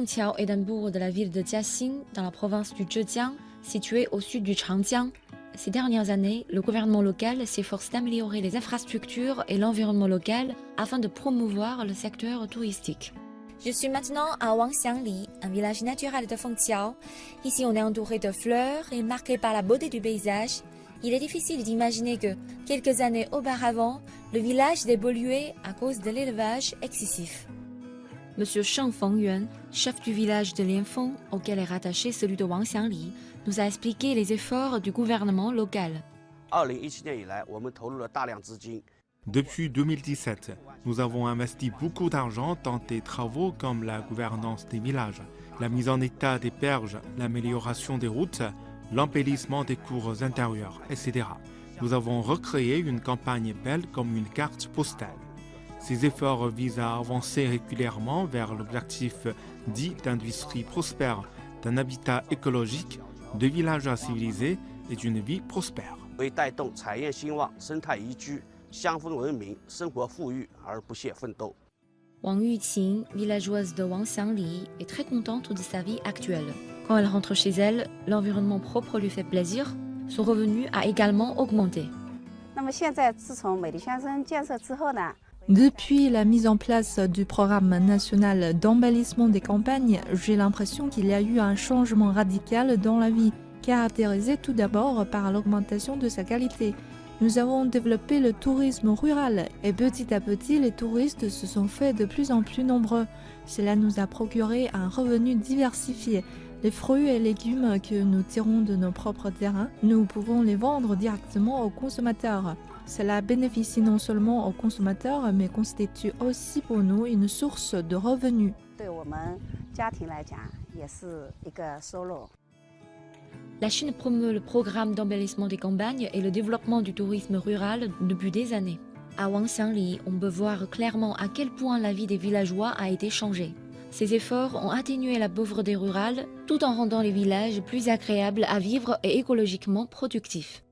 Fengqiao est un bourg de la ville de Jiaxing, dans la province du Zhejiang, situé au sud du Changjiang. Ces dernières années, le gouvernement local s'efforce d'améliorer les infrastructures et l'environnement local afin de promouvoir le secteur touristique. Je suis maintenant à Wangxiangli, un village naturel de Fengqiao. Ici, on est entouré de fleurs et marqué par la beauté du paysage. Il est difficile d'imaginer que, quelques années auparavant, le village évoluait à cause de l'élevage excessif. Monsieur Sheng Fengyuan, chef du village de Lianfeng, auquel est rattaché celui de Wangxiangli, nous a expliqué les efforts du gouvernement local. Depuis 2017, nous avons investi beaucoup d'argent dans des travaux comme la gouvernance des villages, la mise en état des berges, l'amélioration des routes, l'embellissement des cours intérieures, etc. Nous avons recréé une campagne belle comme une carte postale. Ces efforts visent à avancer régulièrement vers l'objectif dit d'industrie prospère, d'un habitat écologique, de villages civilisés et d'une vie prospère. Wang Yuqing, villageoise de Wangxiangli, est très contente de sa vie actuelle. Quand elle rentre chez elle, l'environnement propre lui fait plaisir. Son revenu a également augmenté. Depuis la mise en place du programme national d'embellissement des campagnes, j'ai l'impression qu'il y a eu un changement radical dans la vie, caractérisé tout d'abord par l'augmentation de sa qualité. Nous avons développé le tourisme rural et petit à petit, les touristes se sont faits de plus en plus nombreux. Cela nous a procuré un revenu diversifié. Les fruits et légumes que nous tirons de nos propres terrains, nous pouvons les vendre directement aux consommateurs. Cela bénéficie non seulement aux consommateurs, mais constitue aussi pour nous une source de revenus. La Chine promeut le programme d'embellissement des campagnes et le développement du tourisme rural depuis des années. À Wangxiangli, on peut voir clairement à quel point la vie des villageois a été changée. Ces efforts ont atténué la pauvreté rurale tout en rendant les villages plus agréables à vivre et écologiquement productifs.